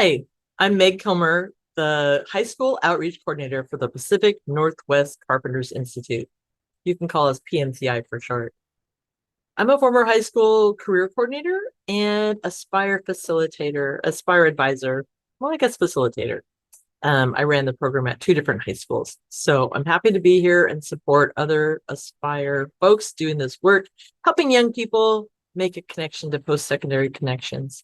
Hi, I'm Meg Kilmer, the High School Outreach Coordinator for the Pacific Northwest Carpenters Institute. You can call us PNCI for short. I'm a former high school career coordinator and Aspire advisor. Well, I guess facilitator. I ran the program at two different high schools. So I'm happy to be here and support other Aspire folks doing this work, helping young people make a connection to post-secondary connections.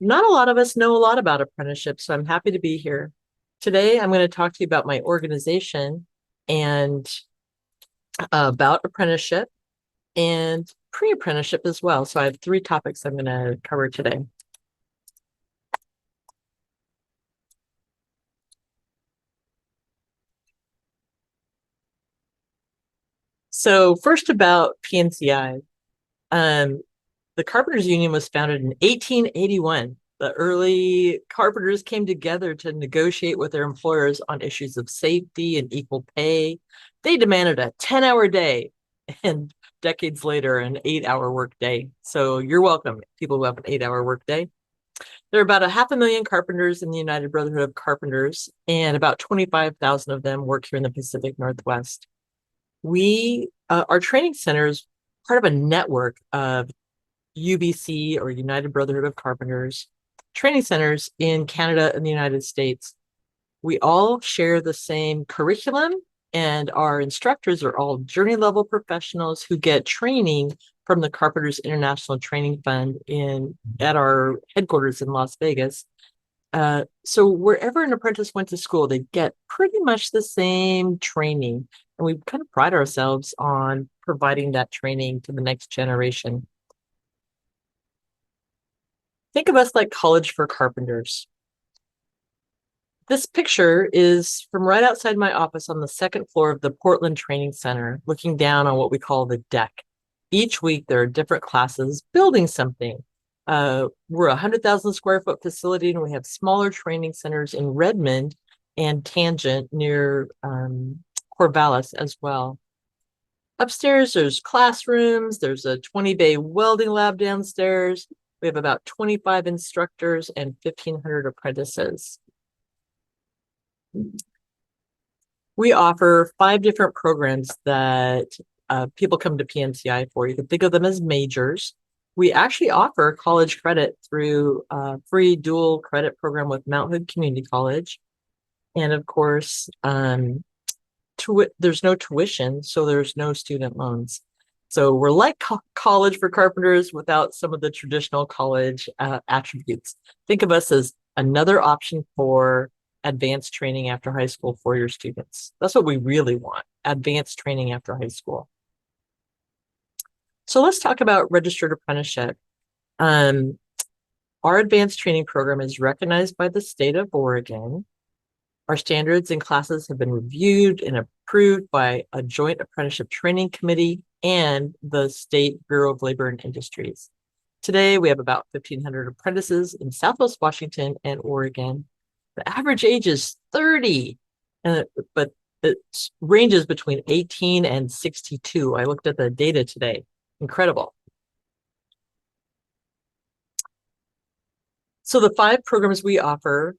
Not a lot of us know a lot about apprenticeships, so I'm happy to be here. Today, I'm going to talk to you about my organization and about apprenticeship and pre-apprenticeship as well. So I have three topics I'm going to cover today. So first about PNCI. The Carpenters Union was founded in 1881. The early carpenters came together to negotiate with their employers on issues of safety and equal pay. They demanded a 10-hour day and decades later, an 8-hour workday. So you're welcome, people who have an 8-hour workday. There are about 500,000 carpenters in the United Brotherhood of Carpenters, and about 25,000 of them work here in the Pacific Northwest. Our training center is part of a network of UBC or United Brotherhood of Carpenters training centers in Canada and the United States. We all share the same curriculum, and our instructors are all journey level professionals who get training from the Carpenters International Training Fund at our headquarters in Las Vegas. So wherever an apprentice went to school, they get pretty much the same training. And we kind of pride ourselves on providing that training to the next generation. Think of us like college for carpenters. This picture is from right outside my office on the second floor of the Portland Training Center, looking down on what we call the deck. Each week, there are different classes building something. We're a 100,000 square foot facility, and we have smaller training centers in Redmond and Tangent near Corvallis as well. Upstairs, there's classrooms. There's a 20-bay welding lab downstairs. We have about 25 instructors and 1,500 apprentices. We offer 5 different programs that people come to PNCI for. You can think of them as majors. We actually offer college credit through a free dual credit program with Mount Hood Community College. And of course, there's no tuition, so there's no student loans. So we're like college for carpenters without some of the traditional college attributes. Think of us as another option for advanced training after high school for your students. That's what we really want, advanced training after high school. So let's talk about registered apprenticeship. Our advanced training program is recognized by the state of Oregon. Our standards and classes have been reviewed and approved by a joint apprenticeship training committee and the State Bureau of Labor and Industries. Today, we have about 1,500 apprentices in Southwest Washington and Oregon. The average age is 30, but it ranges between 18 and 62. I looked at the data today. Incredible. So the 5 programs we offer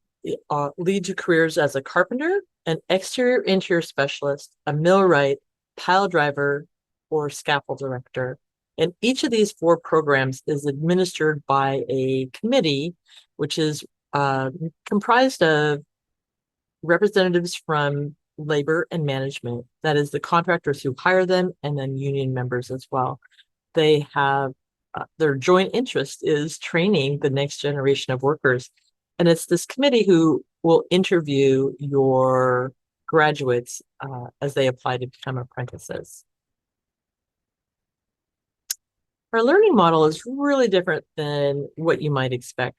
lead to careers as a carpenter, an exterior-interior specialist, a millwright, pile driver, or scaffold erector. And each of these 4 programs is administered by a committee, which is comprised of representatives from labor and management. That is the contractors who hire them, and then union members as well. They have their joint interest is training the next generation of workers. And it's this committee who will interview your graduates as they apply to become apprentices. Our learning model is really different than what you might expect.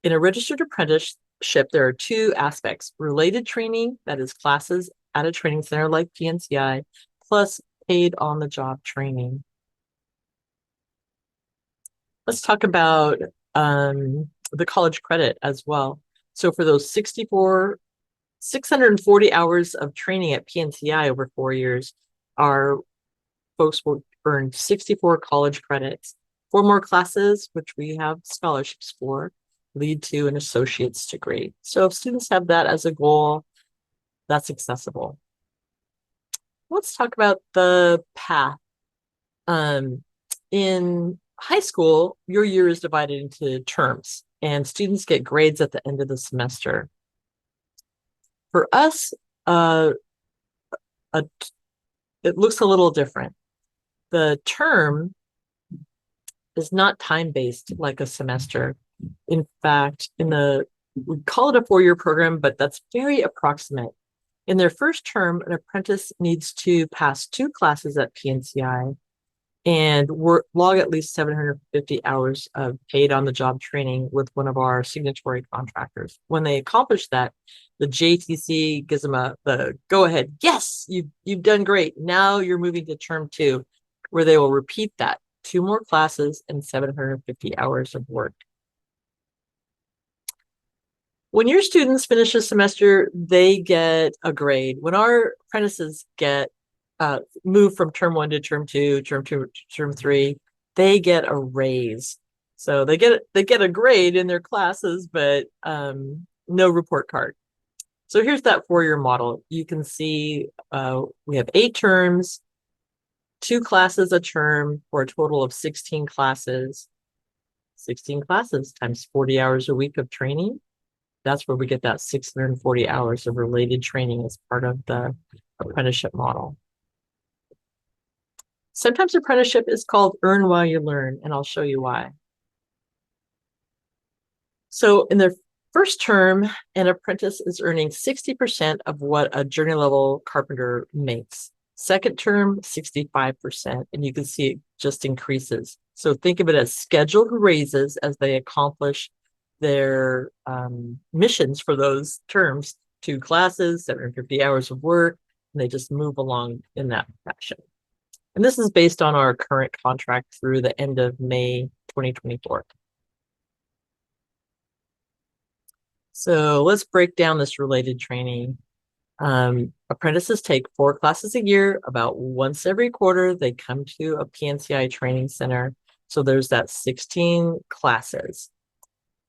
In a registered apprenticeship, there are 2 aspects: related training, that is classes at a training center like PNCI, plus paid on-the-job training. Let's talk about the college credit as well. So for those 640 hours of training at PNCI over 4 years, our folks will earn 64 college credits, 4 more classes, which we have scholarships for. lead to an associate's degree. So if students have that as a goal, that's accessible. Let's talk about the path. In high school, your year is divided into terms, and students get grades at the end of the semester. For us, it looks a little different. The term is not time-based like a semester. In fact, we call it a 4-year program, but that's very approximate. In their first term, an apprentice needs to pass 2 classes at PNCI and log at least 750 hours of paid on-the-job training with one of our signatory contractors. When they accomplish that, the JTC gives them the go-ahead. Yes, you've done great. Now you're moving to term 2, where they will repeat that 2 more classes and 750 hours of work. When your students finish a semester, they get a grade. When our apprentices get move from term 1 to term 2, term 2 to term 3, they get a raise. So they get a grade in their classes, but no report card. So here's that 4-year model. You can see we have 8 terms, 2 classes a term for a total of 16 classes. 16 classes times 40 hours a week of training. That's where we get that 640 hours of related training as part of the apprenticeship model. Sometimes apprenticeship is called earn while you learn, and I'll show you why. So in their first term, an apprentice is earning 60% of what a journey level carpenter makes. Second term, 65%, and you can see it just increases. So think of it as scheduled raises as they accomplish their missions for those terms, 2 classes, 750 hours of work, and they just move along in that fashion. And this is based on our current contract through the end of May 2024. So let's break down this related training. Apprentices take 4 classes a year. About once every quarter, they come to a PNCI training center. So there's that 16 classes.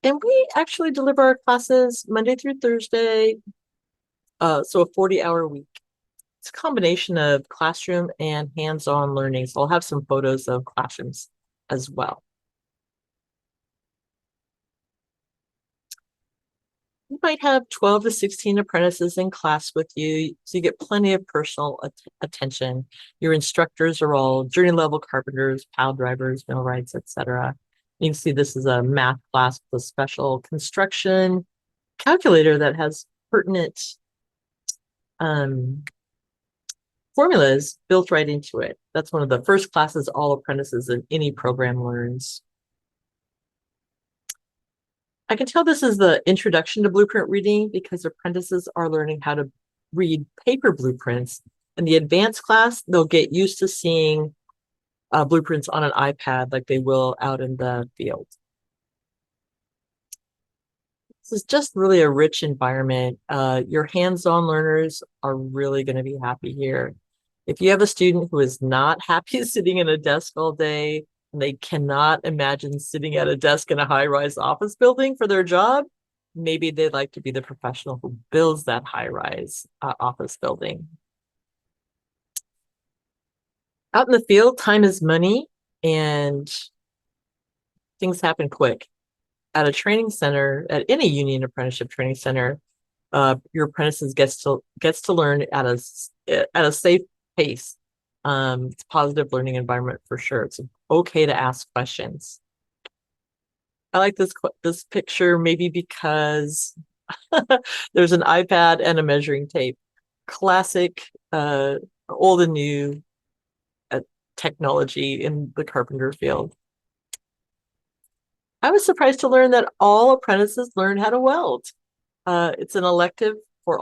And we actually deliver our classes Monday through Thursday, so a 40-hour week. It's a combination of classroom and hands-on learning. So I'll have some photos of classrooms as well. You might have 12 to 16 apprentices in class with you, so you get plenty of personal attention. Your instructors are all journey level carpenters, pile drivers, millwrights, etc. You can see this is a math class with a special construction calculator that has pertinent formulas built right into it. That's one of the first classes all apprentices in any program learns. I can tell this is the introduction to blueprint reading because apprentices are learning how to read paper blueprints. In the advanced class, they'll get used to seeing blueprints on an iPad like they will out in the field. This is just really a rich environment. Your hands-on learners are really going to be happy here. If you have a student who is not happy sitting in a desk all day, and they cannot imagine sitting at a desk in a high-rise office building for their job, maybe they'd like to be the professional who builds that high-rise office building. Out in the field, time is money, and things happen quick. At a training center, at any union apprenticeship training center, your apprentices gets to learn at a safe pace. It's a positive learning environment for sure. It's okay to ask questions. I like this picture maybe because there's an iPad and a measuring tape. Classic, old and new technology in the carpenter field. I was surprised to learn that all apprentices learn how to weld. It's an elective for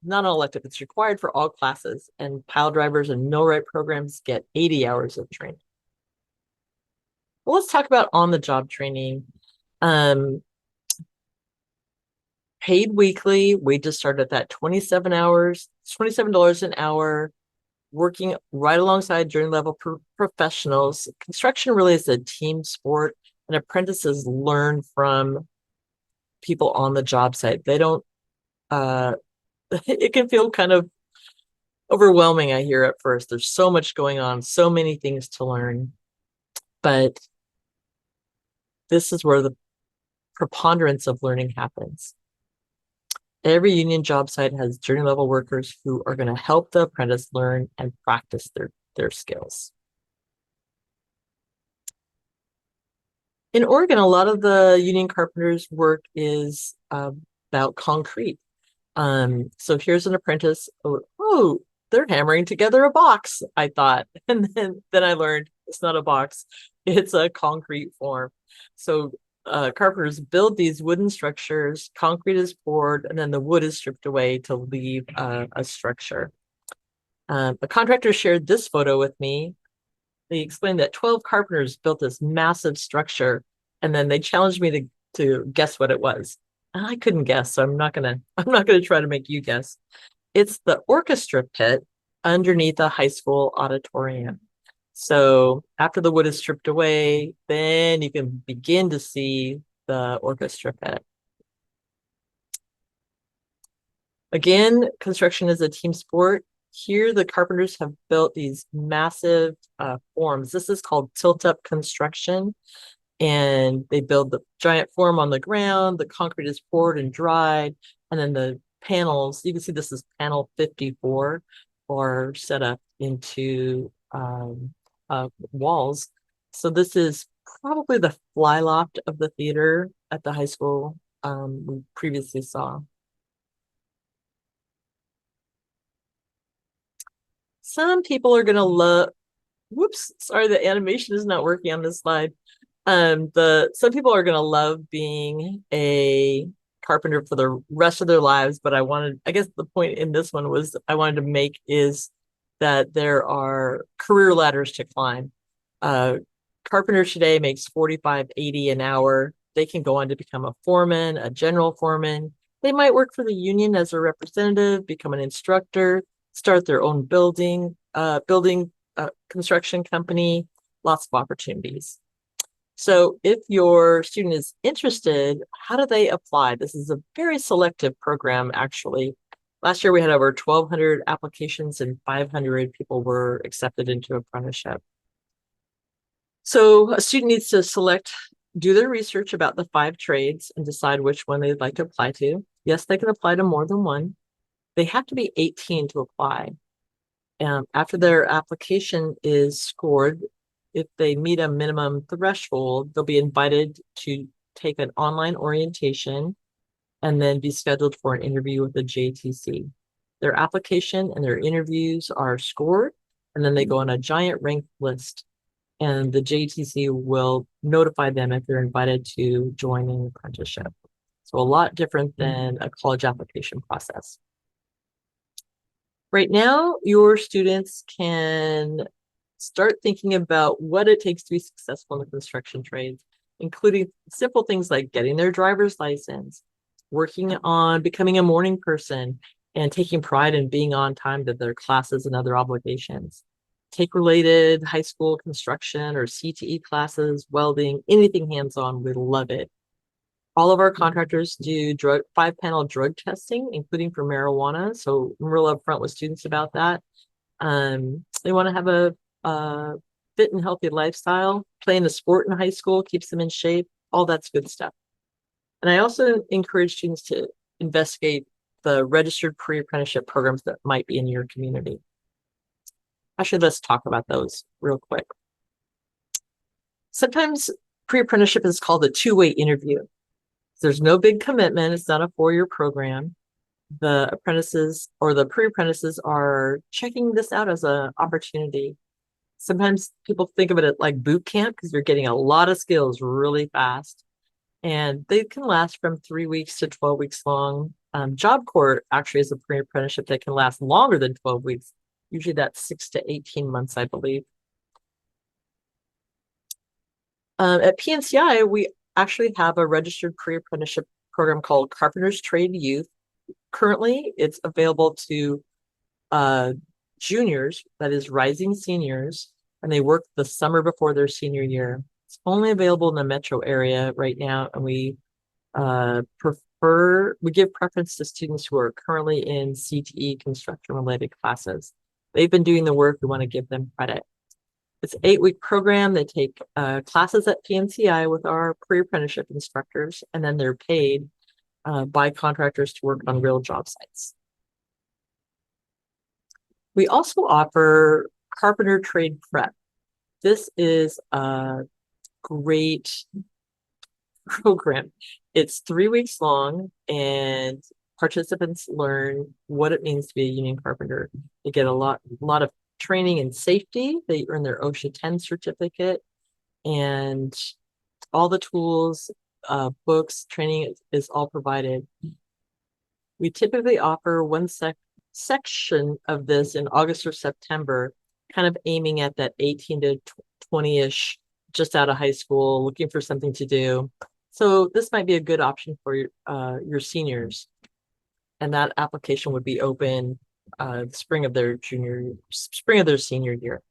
not an elective, it's required for all classes, and pile drivers and millwright programs get 80 hours of training. Well, let's talk about on-the-job training. Paid weekly, wages start at that 27 hours, $27 an hour, working right alongside journey level professionals. Construction really is a team sport, and apprentices learn from people on the job site. They don't, it can feel kind of overwhelming, I hear at first. There's so much going on, so many things to learn. But this is where the preponderance of learning happens. Every union job site has journey level workers who are going to help the apprentice learn and practice their skills. In Oregon, a lot of the union carpenters' work is about concrete. So here's an apprentice. Oh, they're hammering together a box, I thought. And then I learned it's not a box, it's a concrete form. So carpenters build these wooden structures, concrete is poured, and then the wood is stripped away to leave a structure. A contractor shared this photo with me. They explained that 12 carpenters built this massive structure, and then they challenged me to guess what it was. And I couldn't guess, so I'm not gonna try to make you guess. It's the orchestra pit underneath a high school auditorium. So after the wood is stripped away, then you can begin to see the orchestra pit. Again, construction is a team sport. Here, the carpenters have built these massive forms. This is called tilt-up construction. And they build the giant form on the ground. The concrete is poured and dried. And then the panels, you can see this is panel 54, are set up into walls. So this is probably the fly loft of the theater at the high school we previously saw. Some people are going to love, whoops, sorry, the animation is not working on this slide. Some people are going to love being a carpenter for the rest of their lives, but I guess the point in this one was I wanted to make is that there are career ladders to climb. Carpenter today makes 45, 80 an hour. They can go on to become a foreman, a general foreman. They might work for the union as a representative, become an instructor, start their own building construction company, lots of opportunities. So if your student is interested, how do they apply? This is a very selective program, actually. Last year, we had over 1,200 applications and 500 people were accepted into apprenticeship. So a student needs to do their research about the 5 trades and decide which one they'd like to apply to. Yes, they can apply to more than one. They have to be 18 to apply. After their application is scored, if they meet a minimum threshold, they'll be invited to take an online orientation and then be scheduled for an interview with the JTC. Their application and their interviews are scored, and then they go on a giant ranked list, and the JTC will notify them if they're invited to join an apprenticeship. So a lot different than a college application process. Right now, your students can start thinking about what it takes to be successful in the construction trades, including simple things like getting their driver's license, working on becoming a morning person, and taking pride in being on time to their classes and other obligations. Take related high school construction or CTE classes, welding, anything hands-on, we love it. All of our contractors do 5-panel drug testing, including for marijuana. So I'm real upfront with students about that. They want to have a fit and healthy lifestyle. Playing a sport in high school keeps them in shape. All that's good stuff. And I also encourage students to investigate the registered pre-apprenticeship programs that might be in your community. Actually, let's talk about those real quick. Sometimes pre-apprenticeship is called a two-way interview. There's no big commitment. It's not a 4-year program. The apprentices or the pre-apprentices are checking this out as an opportunity. Sometimes people think of it like boot camp because you're getting a lot of skills really fast. And they can last from 3 weeks to 12 weeks long. Job Corps actually is a pre-apprenticeship that can last longer than 12 weeks. Usually that's 6 to 18 months, I believe. At PNCI, we actually have a registered pre-apprenticeship program called Carpenters Trade Youth. Currently, it's available to juniors, that is rising seniors, and they work the summer before their senior year. It's only available in the metro area right now, and we We give preference to students who are currently in CTE construction related classes. They've been doing the work, we want to give them credit. It's an 8-week program. They take classes at PNCI with our pre-apprenticeship instructors, and then they're paid by contractors to work on real job sites. We also offer carpenter trade prep. This is a great program. It's 3 weeks long, and participants learn what it means to be a union carpenter. They get a lot of training in safety. They earn their OSHA 10 certificate, and all the tools, books, training is all provided. We typically offer one section of this in August or September, kind of aiming at that 18 to 20-ish, just out of high school, looking for something to do. So this might be a good option for your seniors. And that application would be open spring of their senior year.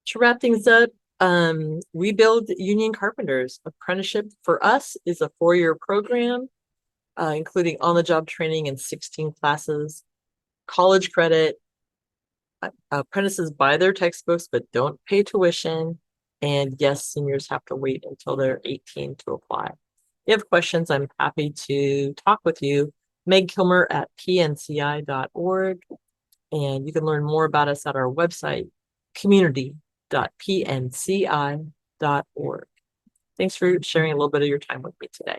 To wrap things up, we build union carpenters. Apprenticeship for us is a 4-year program, including on-the-job training and 16 classes, college credit. Apprentices buy their textbooks but don't pay tuition. And yes, seniors have to wait until they're 18 to apply. If you have questions, I'm happy to talk with you. Meg Kilmer at pnci.org. And you can learn more about us at our website, community.pnci.org. Thanks for sharing a little bit of your time with me today.